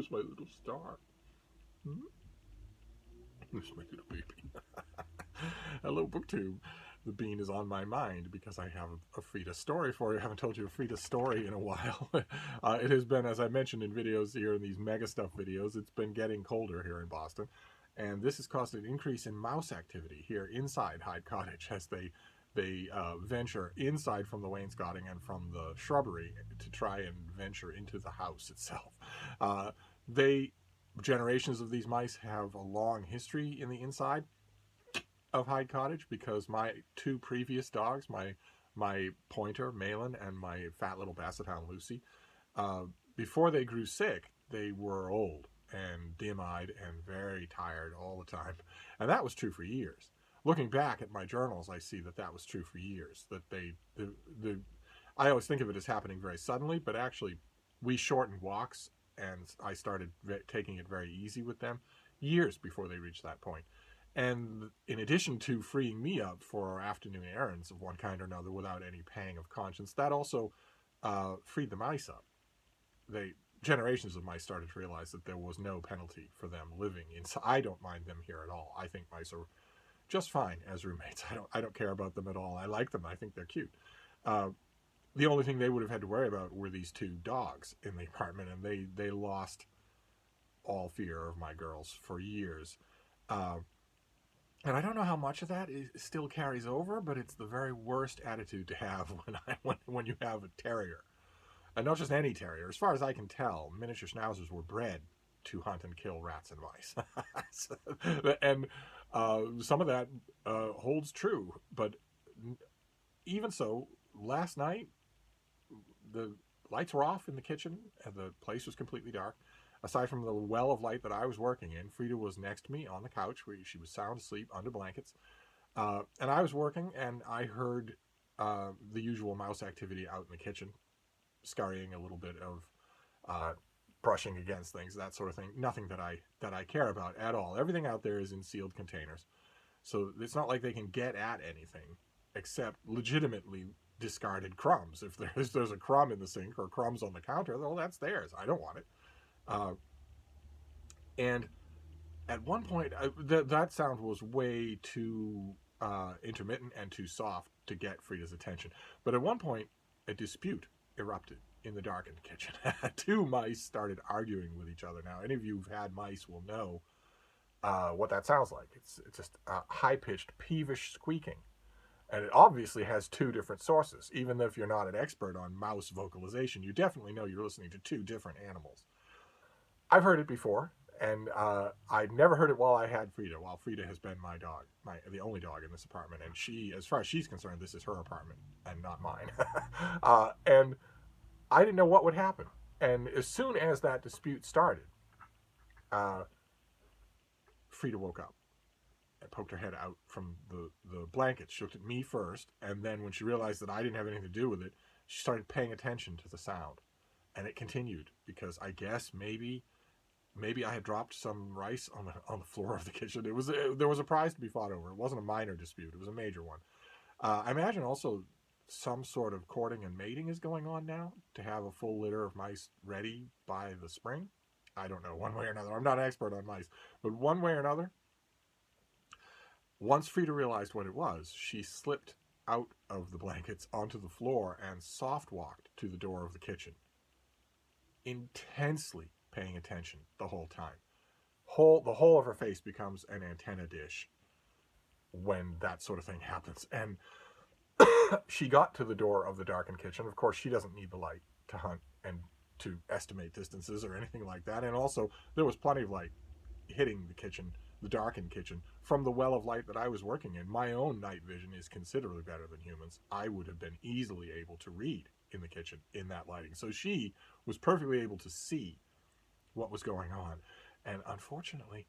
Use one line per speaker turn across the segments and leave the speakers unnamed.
Where's my little star? Hmm? There's my little baby. Hello, BookTube. The bean is on my mind because I have a Frida story for you. I haven't told you a Frida story in a while. It has been, as I mentioned in videos here, in these MegaStuff videos, it's been getting colder here in Boston. And this has caused an increase in mouse activity here inside Hyde Cottage as they venture inside from the wainscoting and from the shrubbery to try and venture into the house itself. Generations of these mice have a long history in the inside of Hyde Cottage because my two previous dogs, my pointer Malin and my fat little basset hound Lucy, before they grew sick, they were old and dim-eyed and very tired all the time, and that was true for years. Looking back at my journals, I see that that was true for years. That I always think of it as happening very suddenly, but actually, we shortened walks, and I started taking it very easy with them years before they reached that point. And in addition to freeing me up for afternoon errands of one kind or another without any pang of conscience, that also freed the mice up. Generations of mice started to realize that there was no penalty for them living inside. I don't mind them here at all. I think mice are just fine as roommates. I don't care about them at all. I like them. I think they're cute. The only thing they would have had to worry about were these two dogs in the apartment, and they lost all fear of my girls for years. And I don't know how much of that still carries over, but it's the very worst attitude to have when you have a terrier. And not just any terrier. As far as I can tell, miniature schnauzers were bred to hunt and kill rats and mice. And some of that holds true. But even so, last night, the lights were off in the kitchen, and the place was completely dark. Aside from the well of light that I was working in, Frida was next to me on the couch where she was sound asleep under blankets. And I was working, and I heard the usual mouse activity out in the kitchen, scurrying, a little bit of brushing against things, that sort of thing. Nothing that I care about at all. Everything out there is in sealed containers. So it's not like they can get at anything except legitimately discarded crumbs. If there's a crumb in the sink or crumbs on the counter, well, that's theirs. I don't want it. And at one point, that sound was way too intermittent and too soft to get Frida's attention. But at one point, a dispute erupted in the darkened kitchen. Two mice started arguing with each other. Now, any of you who've had mice will know what that sounds like. It's just high-pitched, peevish squeaking. And it obviously has two different sources. Even if you're not an expert on mouse vocalization, you definitely know you're listening to two different animals. I've heard it before, and I'd never heard it while I had Frida. While Frida has been my dog, the only dog in this apartment, and she, as far as she's concerned, this is her apartment and not mine. And I didn't know what would happen. And as soon as that dispute started, Frida woke up and poked her head out from the blankets. She looked at me first, and then when she realized that I didn't have anything to do with it, she started paying attention to the sound. And it continued, because I guess maybe I had dropped some rice on the floor of the kitchen. There was a prize to be fought over. It wasn't a minor dispute. It was a major one. I imagine also some sort of courting and mating is going on now to have a full litter of mice ready by the spring. I don't know, one way or another. I'm not an expert on mice, but one way or another, once Frida realized what it was, she slipped out of the blankets onto the floor and soft walked to the door of the kitchen, intensely paying attention the whole time. The whole of her face becomes an antenna dish when that sort of thing happens. And she got to the door of the darkened kitchen. Of course, she doesn't need the light to hunt and to estimate distances or anything like that. And also, there was plenty of light hitting the kitchen, the darkened kitchen, from the well of light that I was working in. My own night vision is considerably better than humans. I would have been easily able to read in the kitchen in that lighting. So she was perfectly able to see what was going on. And unfortunately,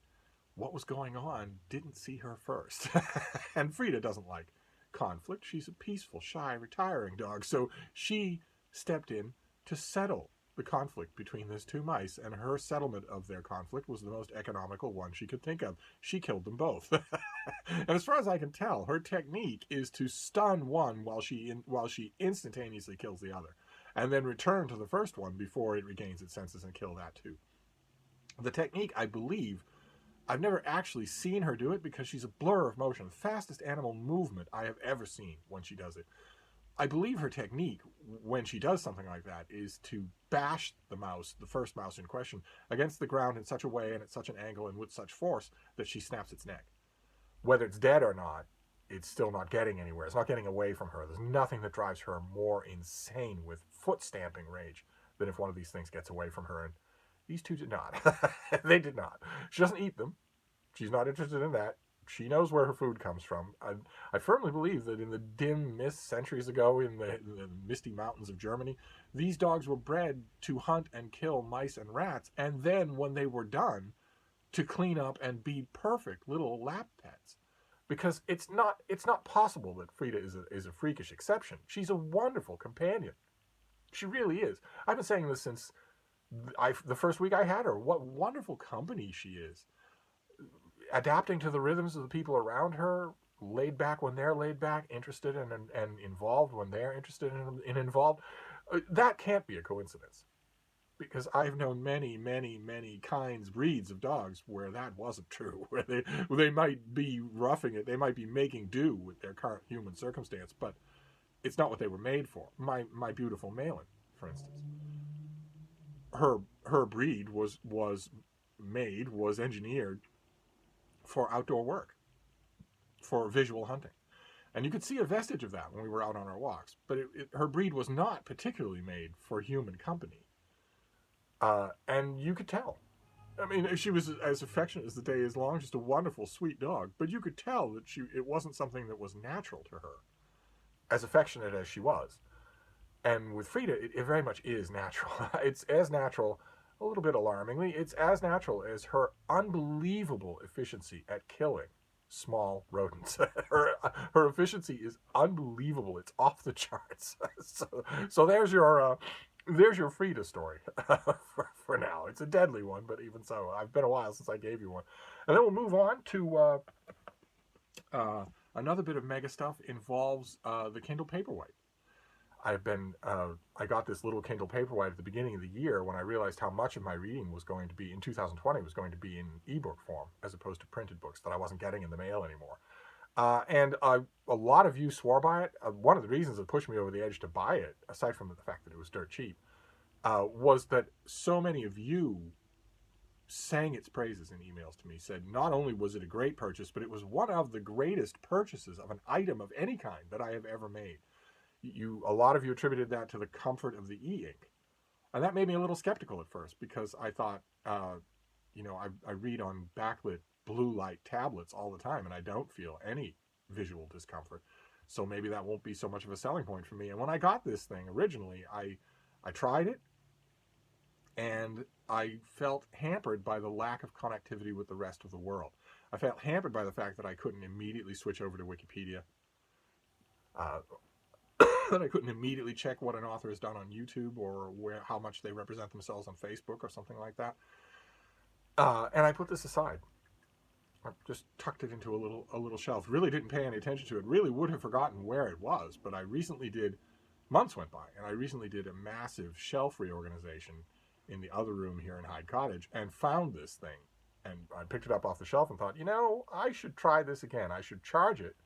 what was going on didn't see her first. And Frida doesn't like conflict. She's a peaceful, shy, retiring dog. So she stepped in to settle the conflict between those two mice, and her settlement of their conflict was the most economical one she could think of. She killed them both. And as far as I can tell, her technique is to stun one while she instantaneously kills the other, and then return to the first one before it regains its senses and kill that too. The technique, I believe, I've never actually seen her do it because she's a blur of motion. The fastest animal movement I have ever seen when she does it. I believe her technique, when she does something like that, is to bash the mouse, the first mouse in question, against the ground in such a way and at such an angle and with such force that she snaps its neck. Whether it's dead or not, it's still not getting anywhere. It's not getting away from her. There's nothing that drives her more insane with foot stamping rage than if one of these things gets away from her. And these two did not. They did not. She doesn't eat them. She's not interested in that. She knows where her food comes from. I firmly believe that in the dim mist centuries ago in the misty mountains of Germany, these dogs were bred to hunt and kill mice and rats, and then when they were done, to clean up and be perfect little lap pets. Because it's not possible that Frida is a freakish exception. She's a wonderful companion. She really is. I've been saying this since the first week I had her. What wonderful company she is. Adapting to the rhythms of the people around her, laid back when they're laid back, interested and involved when they're interested and involved. That can't be a coincidence. Because I've known many, many, many breeds of dogs where that wasn't true. Where they might be roughing it, they might be making do with their current human circumstance, but it's not what they were made for. My beautiful Malin, for instance, her breed was engineered for outdoor work, for visual hunting. And you could see a vestige of that when we were out on our walks. But her breed was not particularly made for human company. And you could tell. I mean, she was as affectionate as the day is long, just a wonderful, sweet dog. But you could tell that it wasn't something that was natural to her, as affectionate as she was. And with Frida, it very much is natural. It's as natural, a little bit alarmingly, it's as natural as her unbelievable efficiency at killing small rodents. her efficiency is unbelievable. It's off the charts. So there's your Frida story for now. It's a deadly one, but even so, I've been a while since I gave you one. And then we'll move on to another bit of mega stuff involves the Kindle Paperwhite. I got this little Kindle Paperwhite at the beginning of the year when I realized how much of my reading was going to be in 2020 was going to be in ebook form as opposed to printed books that I wasn't getting in the mail anymore. And a lot of you swore by it. One of the reasons that pushed me over the edge to buy it, aside from the fact that it was dirt cheap, was that so many of you sang its praises in emails to me, said not only was it a great purchase, but it was one of the greatest purchases of an item of any kind that I have ever made. A lot of you attributed that to the comfort of the e-ink. And that made me a little skeptical at first because I thought, I read on backlit blue light tablets all the time and I don't feel any visual discomfort. So maybe that won't be so much of a selling point for me. And when I got this thing originally, I tried it and I felt hampered by the lack of connectivity with the rest of the world. I felt hampered by the fact that I couldn't immediately switch over to Wikipedia. That I couldn't immediately check what an author has done on YouTube or how much they represent themselves on Facebook or something like that. And I put this aside. I just tucked it into a little shelf. Really didn't pay any attention to it. Really would have forgotten where it was. But I recently months went by, and I recently did a massive shelf reorganization in the other room here in Hyde Cottage and found this thing. And I picked it up off the shelf and thought, I should try this again. I should charge it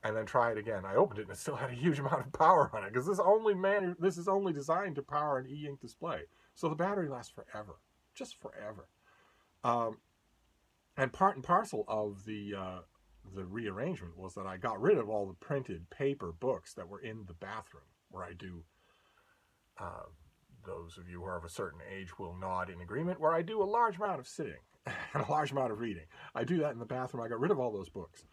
and then try it again. I opened it and it still had a huge amount of power on it because this is only designed to power an e-ink display. So the battery lasts forever, just forever. And part and parcel of the rearrangement was that I got rid of all the printed paper books that were in the bathroom where I do, those of you who are of a certain age will nod in agreement, where I do a large amount of sitting and a large amount of reading. I do that in the bathroom. I got rid of all those books.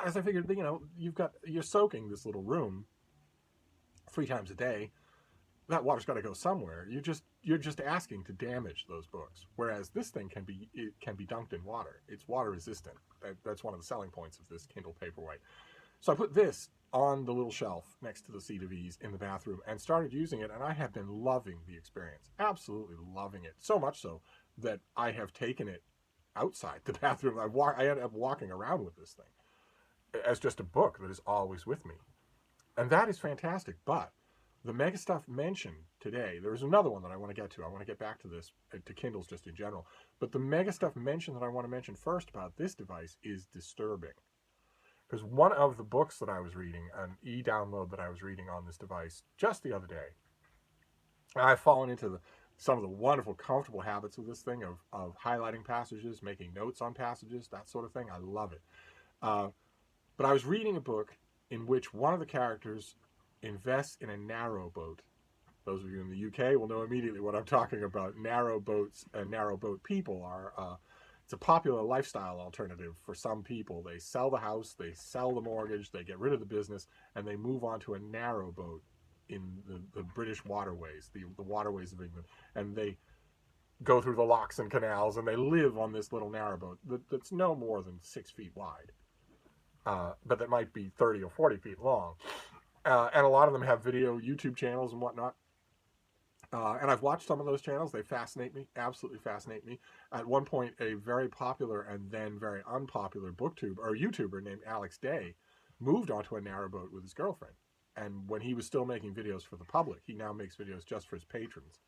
As I figured, you're soaking this little room 3 times a day. That water's got to go somewhere. You're just asking to damage those books. Whereas this thing can be dunked in water. It's water resistant. That's one of the selling points of this Kindle Paperwhite. So I put this on the little shelf next to the seat of ease in the bathroom and started using it, and I have been loving the experience. Absolutely loving it. So much so that I have taken it outside the bathroom. I ended up walking around with this thing as just a book that is always with me. And that is fantastic. But The MegaStuff mentioned today, there's another one that I want to get to. I want to get back to this, to Kindles just in general. But the MegaStuff mention that I want to mention first about this device is disturbing. Because one of the books that I was reading, an e-download that I was reading on this device just the other day, I've fallen into some of the wonderful, comfortable habits of this thing of highlighting passages, making notes on passages, that sort of thing. I love it. But I was reading a book in which one of the characters invests in a narrowboat. Those of you in the UK will know immediately what I'm talking about. Narrowboats and narrowboat people are, it's a popular lifestyle alternative for some people. They sell the house, they sell the mortgage, they get rid of the business, and they move on to a narrowboat in the British waterways, the waterways of England. And they go through the locks and canals, and they live on this little narrowboat that's no more than 6 feet wide, but that might be 30 or 40 feet long. And a lot of them have video YouTube channels and whatnot. And I've watched some of those channels. They fascinate me, absolutely fascinate me. At one point, a very popular and then very unpopular YouTuber named Alex Day moved onto a narrowboat with his girlfriend. And when he was still making videos for the public, he now makes videos just for his patrons.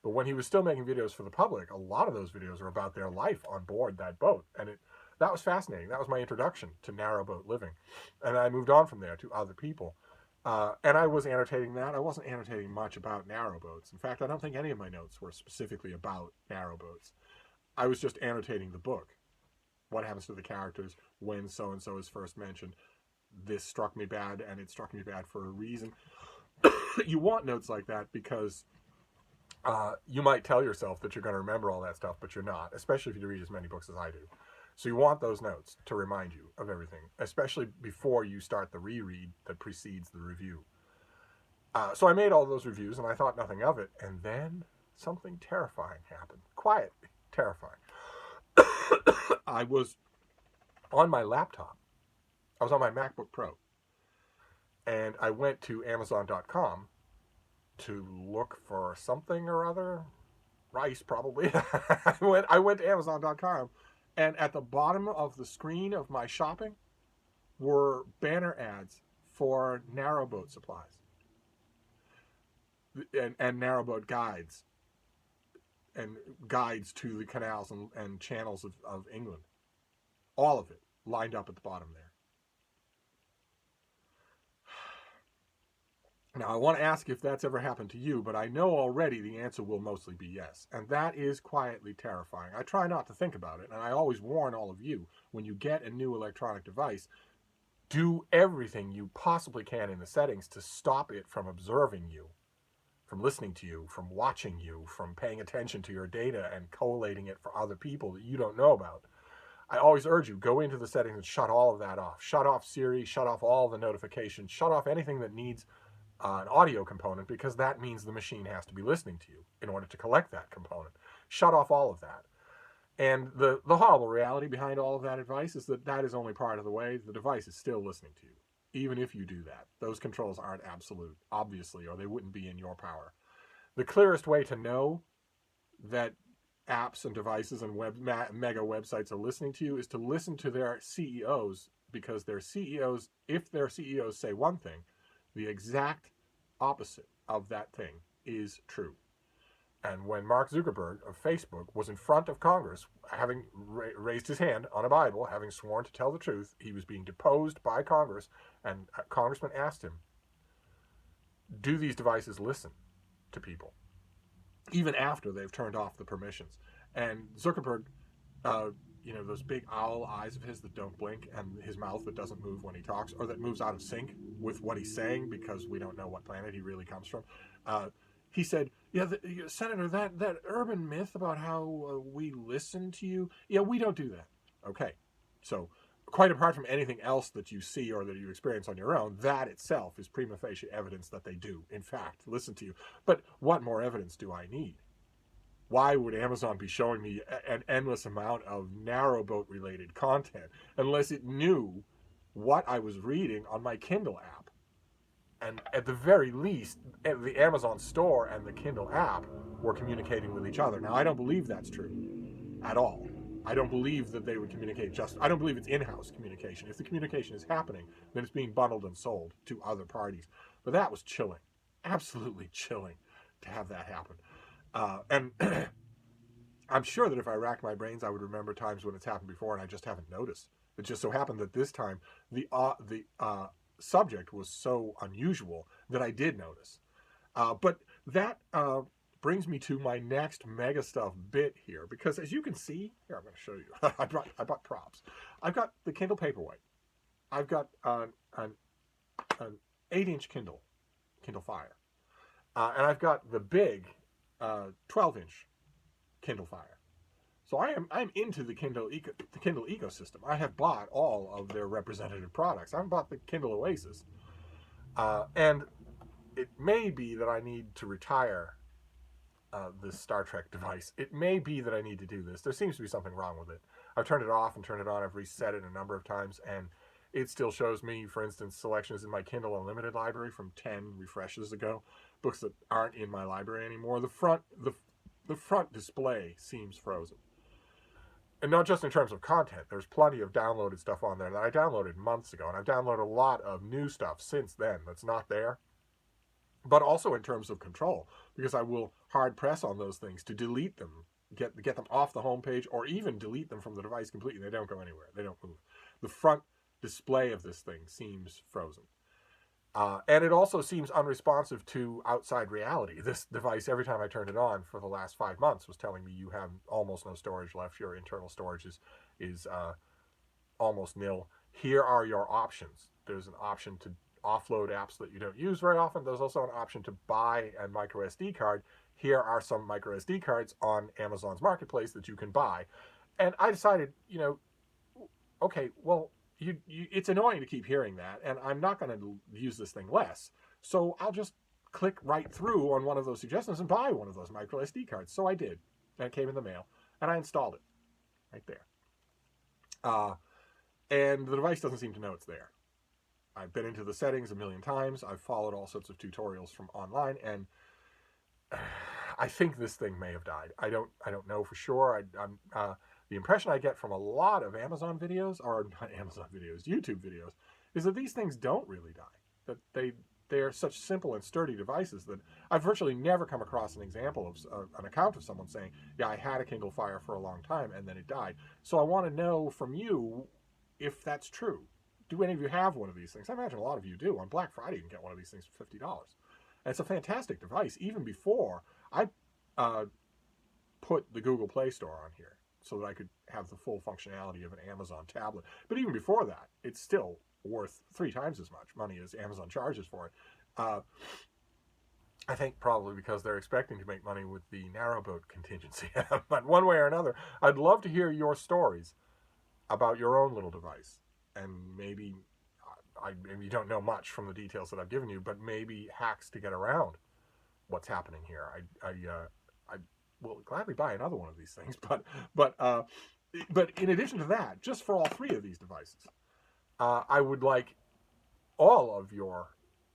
But when he was still making videos for the public, a lot of those videos are about their life on board that boat. And that was fascinating. That was my introduction to narrowboat living. And I moved on from there to other people. And I was annotating that. I wasn't annotating much about narrowboats. In fact, I don't think any of my notes were specifically about narrowboats. I was just annotating the book. What happens to the characters when so-and-so is first mentioned? This struck me bad, and it struck me bad for a reason. You want notes like that because you might tell yourself that you're going to remember all that stuff, but you're not, especially if you read as many books as I do. So you want those notes to remind you of everything, especially before you start the reread that precedes the review. So I made all those reviews, and I thought nothing of it, and then something terrifying happened. Quiet, terrifying. I was on my laptop. I was on my MacBook Pro, and I went to Amazon.com to look for something or other. Rice, probably. I went to Amazon.com. And at the bottom of the screen of my shopping were banner ads for narrowboat supplies and narrowboat guides and guides to the canals and channels of England. All of it lined up at the bottom there. Now, I want to ask if that's ever happened to you, but I know already the answer will mostly be yes. And that is quietly terrifying. I try not to think about it, and I always warn all of you, when you get a new electronic device, do everything you possibly can in the settings to stop it from observing you, from listening to you, from watching you, from paying attention to your data and collating it for other people that you don't know about. I always urge you, go into the settings and shut all of that off. Shut off Siri, shut off all the notifications, shut off anything that needs an audio component, because that means the machine has to be listening to you in order to collect that component. Shut off all of that. And the horrible reality behind all of that advice is that is only part of the way. The device is still listening to you, even if you do that. Those controls aren't absolute, obviously, or they wouldn't be in your power. The clearest way to know that apps and devices and mega websites are listening to you is to listen to their CEOs, because their CEOs, if their CEOs say one thing, the exact opposite of that thing is true. And when Mark Zuckerberg of Facebook was in front of Congress, having raised his hand on a Bible, having sworn to tell the truth, he was being deposed by Congress, and a congressman asked him, do these devices listen to people, even after they've turned off the permissions? And Zuckerberg, those big owl eyes of his that don't blink, and his mouth that doesn't move when he talks, or that moves out of sync with what he's saying because we don't know what planet he really comes from. He said, Senator, that urban myth about how we listen to you, we don't do that. Okay, so quite apart from anything else that you see or that you experience on your own, that itself is prima facie evidence that they do, in fact, listen to you. But what more evidence do I need? Why would Amazon be showing me an endless amount of narrowboat-related content unless it knew what I was reading on my Kindle app? And at the very least, the Amazon store and the Kindle app were communicating with each other. Now, I don't believe that's true at all. I don't believe that they would communicate I don't believe it's in-house communication. If the communication is happening, then it's being bundled and sold to other parties. But that was chilling. absolutely chilling to have that happen. And I'm sure that if I racked my brains, I would remember times when it's happened before, and I just haven't noticed. It just so happened that this time the subject was so unusual that I did notice. But that brings me to my next MegaStuff bit here, because as you can see, here I'm going to show you. I bought props. I've got the Kindle Paperwhite. I've got an 8-inch Kindle Fire, and I've got the big 12-inch Kindle Fire. So I'm into the Kindle ecosystem. I have bought all of their representative products. I've bought the Kindle Oasis, and it may be that I need to retire this Star Trek device. It may be that I need to do this. There seems to be something wrong with it. I've turned it off and turned it on. I've reset it a number of times, and it still shows me, for instance, selections in my Kindle Unlimited library from 10 refreshes ago, books that aren't in my library anymore. The front display seems frozen. And not just in terms of content. There's plenty of downloaded stuff on there that I downloaded months ago, and I've downloaded a lot of new stuff since then that's not there. But also in terms of control, because I will hard press on those things to delete them, get them off the homepage, or even delete them from the device completely. They don't go anywhere. They don't move. The front display of this thing seems frozen. And it also seems unresponsive to outside reality. This device, every time I turned it on for the last 5 months, was telling me you have almost no storage left. Your internal storage is almost nil. Here are your options. There's an option to offload apps that you don't use very often. There's also an option to buy a micro SD card. Here are some micro SD cards on Amazon's marketplace that you can buy. And I decided, okay, well, it's annoying to keep hearing that, and I'm not going to use this thing less. So I'll just click right through on one of those suggestions and buy one of those micro SD cards. So I did, and it came in the mail, and I installed it right there. And the device doesn't seem to know it's there. I've been into the settings a million times. I've followed all sorts of tutorials from online, and I think this thing may have died. I don't know for sure. The impression I get from a lot of Amazon videos, or not Amazon videos, YouTube videos, is that these things don't really die. That they are such simple and sturdy devices that I've virtually never come across an example of an account of someone saying, yeah, I had a Kindle Fire for a long time and then it died. So I want to know from you if that's true. Do any of you have one of these things? I imagine a lot of you do. On Black Friday, you can get one of these things for $50. And it's a fantastic device, even before I put the Google Play Store on here so that I could have the full functionality of an Amazon tablet. But even before that, it's still worth 3 times as much money as Amazon charges for it. I think probably because they're expecting to make money with the narrowboat contingency. But one way or another, I'd love to hear your stories about your own little device. And maybe you don't know much from the details that I've given you, but maybe hacks to get around what's happening here. I will gladly buy another one of these things, but in addition to that, just for all 3 of these devices, I would like all of your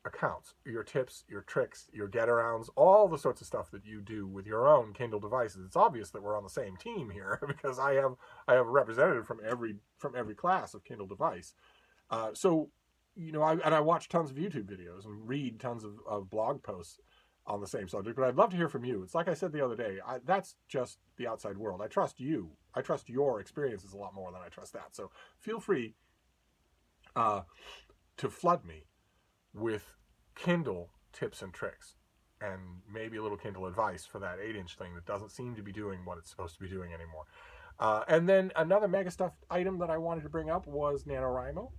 accounts, your tips, your tricks, your get-arounds, all the sorts of stuff that you do with your own Kindle devices. It's obvious that we're on the same team here because I have a representative from every class of Kindle device. So, I watch tons of YouTube videos and read tons of blog posts on the same subject, but I'd love to hear from you. It's like I said the other day, that's just the outside world. I trust you. I trust your experiences a lot more than I trust that. So feel free to flood me with Kindle tips and tricks and maybe a little Kindle advice for that 8-inch thing that doesn't seem to be doing what it's supposed to be doing anymore. And then another MegaStuff item that I wanted to bring up was Nanowrimo.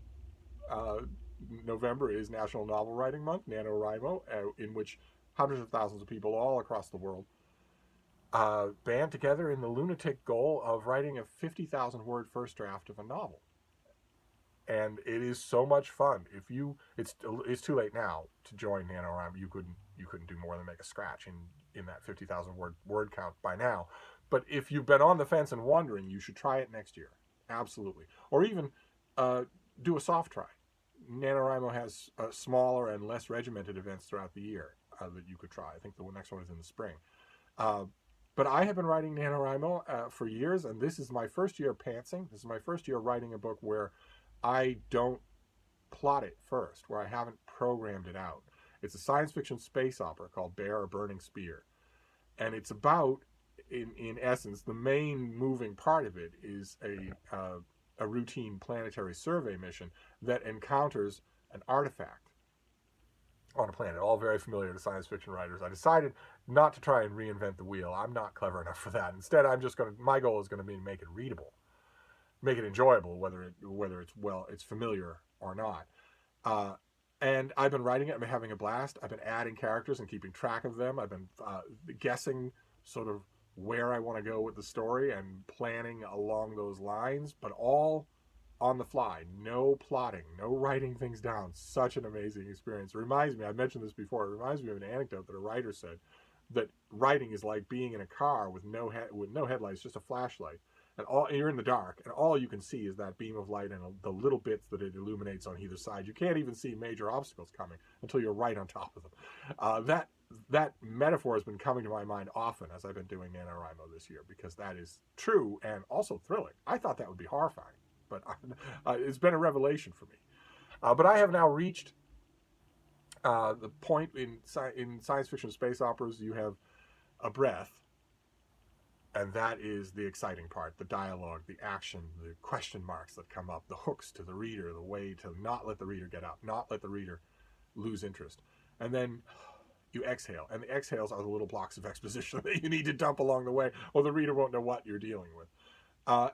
November is National Novel Writing Month, Nanowrimo, in which hundreds of thousands of people all across the world band together in the lunatic goal of writing a 50,000 word first draft of a novel. And it is so much fun. It's too late now to join NaNoWriMo. You couldn't do more than make a scratch in that 50,000 word count by now. But if you've been on the fence and wondering, you should try it next year. Absolutely. Or even do a soft try. NaNoWriMo has smaller and less regimented events throughout the year that you could try. I think the next one is in the spring. But I have been writing NaNoWriMo for years, and this is my first year pantsing. This is my first year writing a book where I don't plot it first, where I haven't programmed it out. It's a science fiction space opera called Bear or Burning Spear. And it's about, in essence, the main moving part of it is a routine planetary survey mission that encounters an artifact on a planet, all very familiar to science fiction writers. I decided not to try and reinvent the wheel. I'm not clever enough for that. Instead, my goal is going to be to make it readable, make it enjoyable, whether it's familiar or not. And I've been writing it. I've been having a blast. I've been adding characters and keeping track of them. I've been guessing sort of where I want to go with the story and planning along those lines, but all on the fly. No plotting, no writing things down. Such an amazing experience. It reminds me, I've mentioned this before, it reminds me of an anecdote that a writer said, that writing is like being in a car with no headlights, just a flashlight. And you're in the dark, and all you can see is that beam of light and the little bits that it illuminates on either side. You can't even see major obstacles coming until you're right on top of them. That metaphor has been coming to my mind often as I've been doing Nanowrimo this year, because that is true and also thrilling. I thought that would be horrifying, but it's been a revelation for me. But I have now reached the point in science fiction space operas. You have a breath. And that is the exciting part, the dialogue, the action, the question marks that come up, the hooks to the reader, the way to not let the reader get up, not let the reader lose interest. And then you exhale, and the exhales are the little blocks of exposition that you need to dump along the way, or the reader won't know what you're dealing with.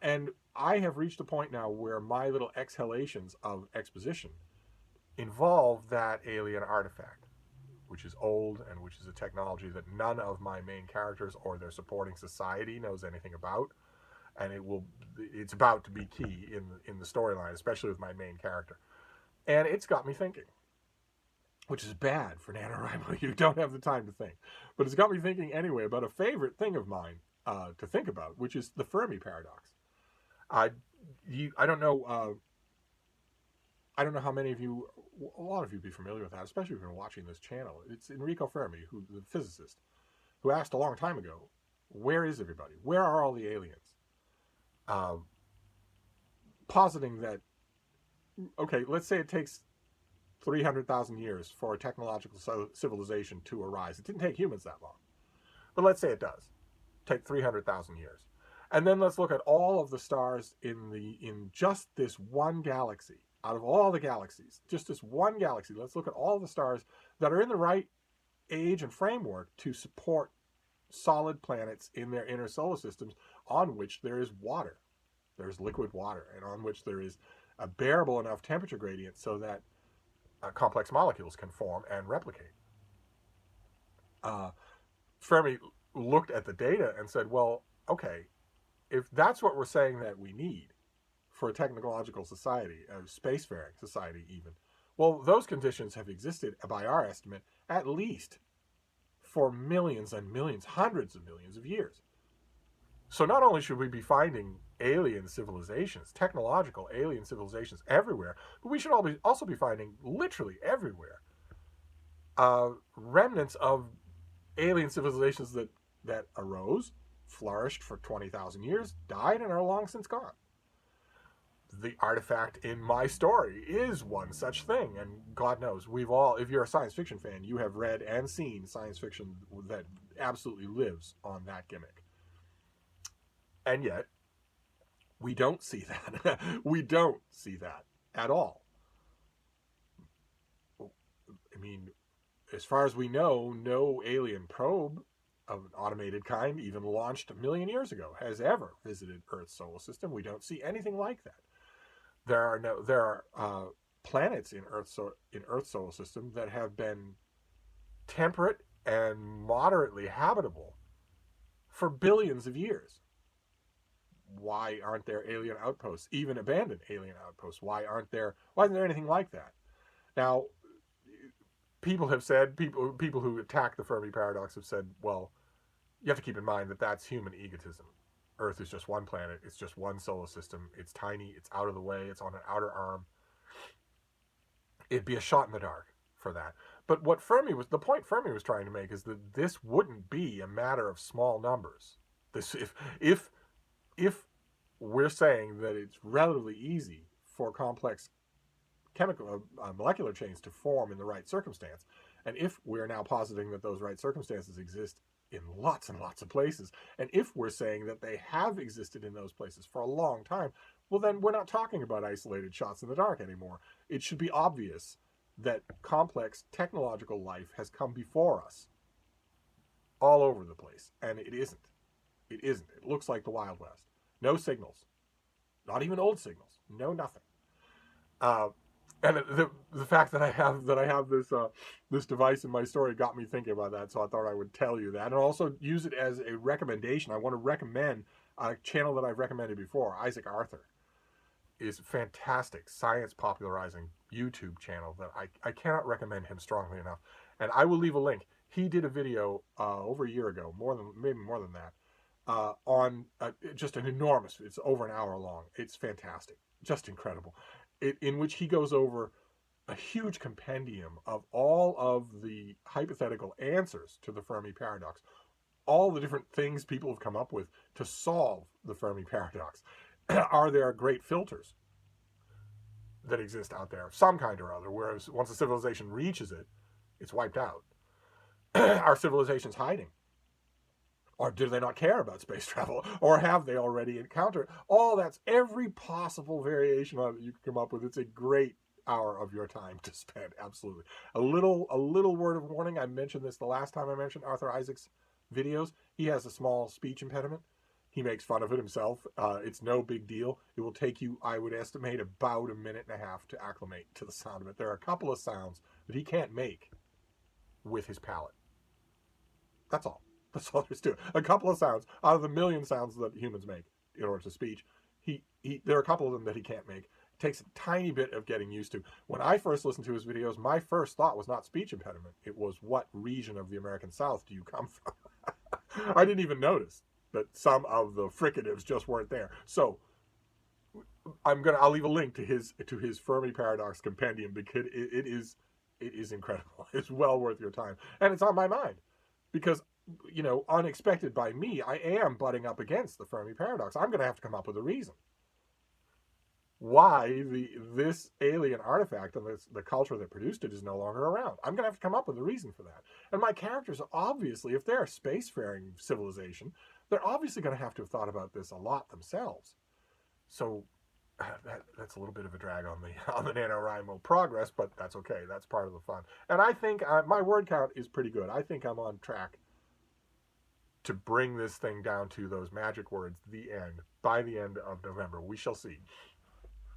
And I have reached a point now where my little exhalations of exposition involve that alien artifact, which is old and which is a technology that none of my main characters or their supporting society knows anything about, and it's about to be key in the storyline, especially with my main character. And it's got me thinking, which is bad for NaNoWriMo. You don't have the time to think, but it's got me thinking anyway about a favorite thing of mine to think about, which is the Fermi Paradox. I don't know. I don't know how many of you, a lot of you, be familiar with that, especially if you've been watching this channel. It's Enrico Fermi, the physicist, who asked a long time ago, where is everybody? Where are all the aliens? Positing that, okay, let's say it takes 300,000 years for a technological civilization to arise. It didn't take humans that long. But let's say it does take 300,000 years. And then let's look at all of the stars in just this one galaxy. Out of all the galaxies, just this one galaxy, let's look at all the stars that are in the right age and framework to support solid planets in their inner solar systems on which there is water. There's liquid water, and on which there is a bearable enough temperature gradient so that complex molecules can form and replicate. Fermi looked at the data and said, well, okay, if that's what we're saying that we need for a technological society, a spacefaring society even, well, those conditions have existed, by our estimate, at least for millions and millions, hundreds of millions of years. So not only should we be finding alien civilizations, technological alien civilizations everywhere, but we should also be finding, literally everywhere, remnants of alien civilizations that arose, flourished for 20,000 years, died, and are long since gone. The artifact in my story is one such thing, and God knows, if you're a science fiction fan, you have read and seen science fiction that absolutely lives on that gimmick. And yet, we don't see that. We don't see that at all. I mean, as far as we know, no alien probe of an automated kind, even launched 1 million years ago, has ever visited Earth's solar system. We don't see anything like that. There are planets in Earth's solar system that have been temperate and moderately habitable for billions of years. Why aren't there alien outposts, even abandoned alien outposts? Why isn't there anything like that? Now, people have said, people who attack the Fermi Paradox have said, well, you have to keep in mind that that's human egotism. Earth is just one planet. It's just one solar system. It's tiny. It's out of the way. It's on an outer arm. It'd be a shot in the dark for that. But the point Fermi was trying to make is that this wouldn't be a matter of small numbers. If we're saying that it's relatively easy for complex chemical molecular chains to form in the right circumstance, And if we're now positing that those right circumstances exist in lots and lots of places, and if we're saying that they have existed in those places for a long time, well, then we're not talking about isolated shots in the dark anymore. It should be obvious that complex technological life has come before us all over the place, and it isn't. It isn't. It looks like the Wild West. No signals, not even old signals. No nothing. And the fact that I have this device in my story got me thinking about that, so I thought I would tell you that, and also use it as a recommendation. I want to recommend a channel that I've recommended before. Isaac Arthur is a fantastic science popularizing YouTube channel that I cannot recommend him strongly enough. And I will leave a link. He did a video over a year ago, maybe more than that, on just an enormous. It's over an hour long. It's fantastic, just incredible. In which he goes over a huge compendium of all of the hypothetical answers to the Fermi Paradox, all the different things people have come up with to solve the Fermi Paradox. Are there great filters that exist out there of some kind or other, whereas once a civilization reaches it, it's wiped out? Are civilizations hiding? Or do they not care about space travel? Or have they already encountered? All that's every possible variation on it you can come up with. It's a great hour of your time to spend. Absolutely. A little word of warning. I mentioned this the last time I mentioned Arthur Isaac's videos. He has a small speech impediment. He makes fun of it himself. It's no big deal. It will take you, I would estimate, about a minute and a half to acclimate to the sound of it. There are a couple of sounds that he can't make with his palate. That's all. That's all there's to it. A couple of sounds out of the million sounds that humans make in order to speech. There are a couple of them that he can't make. It takes a tiny bit of getting used to. When I first listened to his videos, my first thought was not speech impediment. It was, what region of the American South do you come from? I didn't even notice that some of the fricatives just weren't there. So I'll leave a link to his Fermi Paradox compendium, because it is incredible. It's well worth your time, and it's on my mind because, you know, unexpected by me, I am butting up against the Fermi Paradox. I'm going to have to come up with a reason why this alien artifact and the culture that produced it is no longer around. I'm going to have to come up with a reason for that. And my characters are obviously, if they're a spacefaring civilization, they're obviously going to have thought about this a lot themselves. So that's a little bit of a drag on the Nanowrimo progress, but that's okay. That's part of the fun. And I think my word count is pretty good. I think I'm on track to bring this thing down to those magic words, the end, by the end of November. We shall see.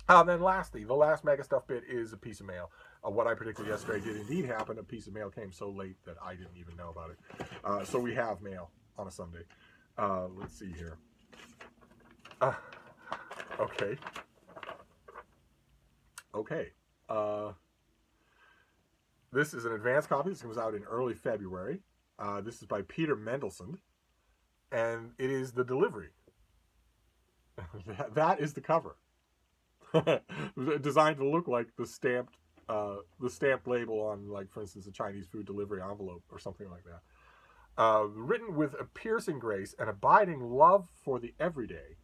Then lastly, the last MegaStuff bit is a piece of mail. What I predicted yesterday did indeed happen. A piece of mail came so late that I didn't even know about it. So we have mail on a Sunday. Let's see here. Okay. This is an advance copy. This comes out in early February. This is by Peter Mendelsohn, and it is the delivery. That is the cover. Designed to look like the stamped label on, like, for instance, a Chinese food delivery envelope or something like that. Written with a piercing grace and abiding love for the everyday,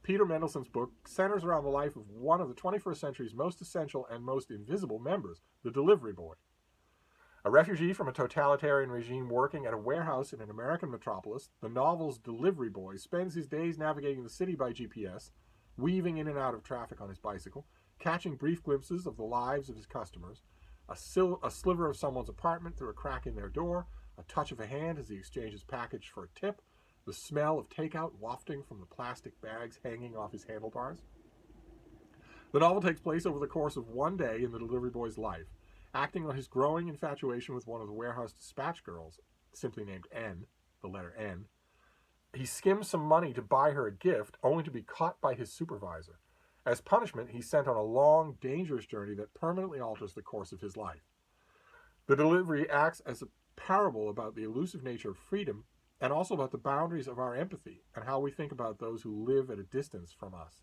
Peter Mendelsohn's book centers around the life of one of the 21st century's most essential and most invisible members, the delivery boy. A refugee from a totalitarian regime working at a warehouse in an American metropolis, the novel's delivery boy spends his days navigating the city by GPS, weaving in and out of traffic on his bicycle, catching brief glimpses of the lives of his customers, a sliver of someone's apartment through a crack in their door, a touch of a hand as he exchanges package for a tip, the smell of takeout wafting from the plastic bags hanging off his handlebars. The novel takes place over the course of one day in the delivery boy's life, acting on his growing infatuation with one of the warehouse dispatch girls, simply named N, the letter N. He skims some money to buy her a gift, only to be caught by his supervisor. As punishment, he's sent on a long, dangerous journey that permanently alters the course of his life. The delivery acts as a parable about the elusive nature of freedom, and also about the boundaries of our empathy and how we think about those who live at a distance from us.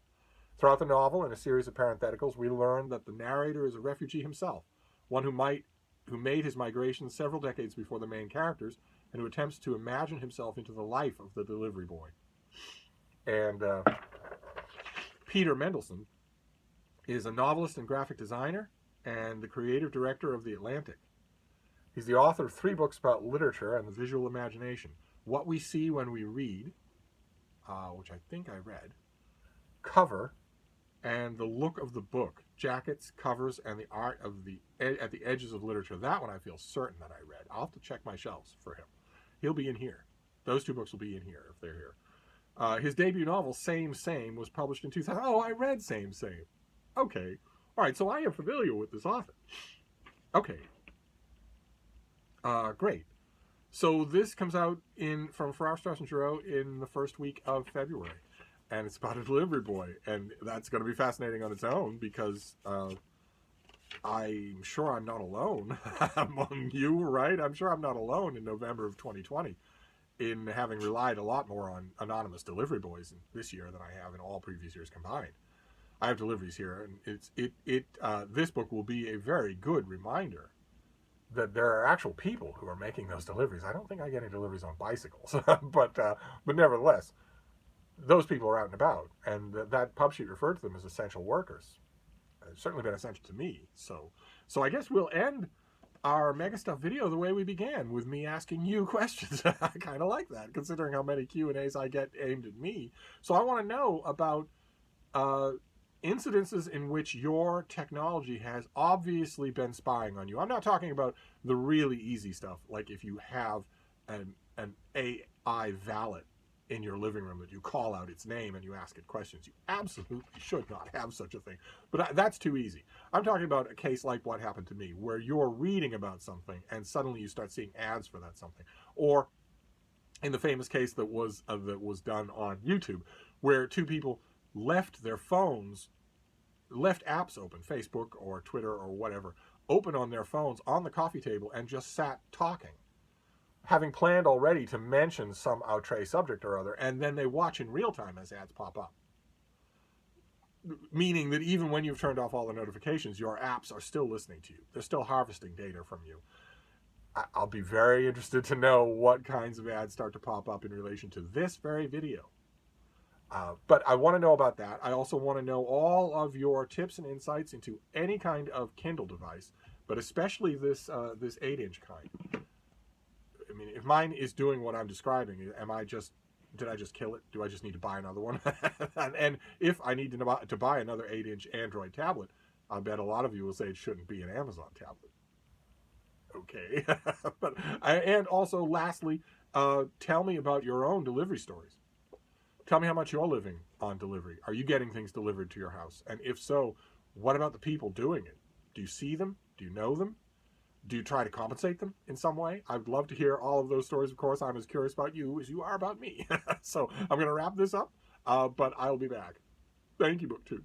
Throughout the novel, in a series of parentheticals, we learn that the narrator is a refugee himself, one who made his migration several decades before the main characters, and who attempts to imagine himself into the life of the delivery boy. And Peter Mendelsohn is a novelist and graphic designer and the creative director of The Atlantic. He's the author of 3 books about literature and the visual imagination. What We See When We Read, which I think I read, Cover, and The Look of the Book, jackets, covers, and the art of at the edges of literature. That one I feel certain that I read. I'll have to check my shelves for him. He'll be in here. Those 2 books will be in here if they're here. His debut novel, Same Same, was published in 2000. Oh, I read Same Same. Okay. All right, so I am familiar with this author. Okay. Great. So this comes out from Farrar, Straus and Giroux in the first week of February. And it's about a delivery boy. And that's going to be fascinating on its own because I'm sure I'm not alone among you, right? I'm sure I'm not alone in November of 2020 in having relied a lot more on anonymous delivery boys this year than I have in all previous years combined. I have deliveries here, and this book will be a very good reminder that there are actual people who are making those deliveries. I don't think I get any deliveries on bicycles, but nevertheless, those people are out and about, and that pub sheet referred to them as essential workers. It's certainly been essential to me. So I guess we'll end our MegaStuff video the way we began, with me asking you questions. I kind of like that, considering how many Q&As I get aimed at me. So I want to know about incidences in which your technology has obviously been spying on you. I'm not talking about the really easy stuff, like if you have an AI valet in your living room that you call out its name and you ask it questions. You absolutely should not have such a thing. But that's too easy. I'm talking about a case like what happened to me, where you're reading about something and suddenly you start seeing ads for that something. Or in the famous case that was done on YouTube, where 2 people left their phones, left apps open, Facebook or Twitter or whatever, open on their phones on the coffee table and just sat talking, having planned already to mention some outre subject or other, and then they watch in real time as ads pop up. Meaning that even when you've turned off all the notifications, your apps are still listening to you. They're still harvesting data from you. I'll be very interested to know what kinds of ads start to pop up in relation to this very video. But I want to know about that. I also want to know all of your tips and insights into any kind of Kindle device, but especially this 8-inch kind. I mean, if mine is doing what I'm describing, did I just kill it? Do I just need to buy another one? And if I need to buy another 8-inch Android tablet, I bet a lot of you will say it shouldn't be an Amazon tablet. Okay. And also, lastly, tell me about your own delivery stories. Tell me how much you're living on delivery. Are you getting things delivered to your house? And if so, what about the people doing it? Do you see them? Do you know them? Do you try to compensate them in some way? I would love to hear all of those stories. Of course, I'm as curious about you as you are about me. So I'm going to wrap this up, but I'll be back. Thank you, BookTube.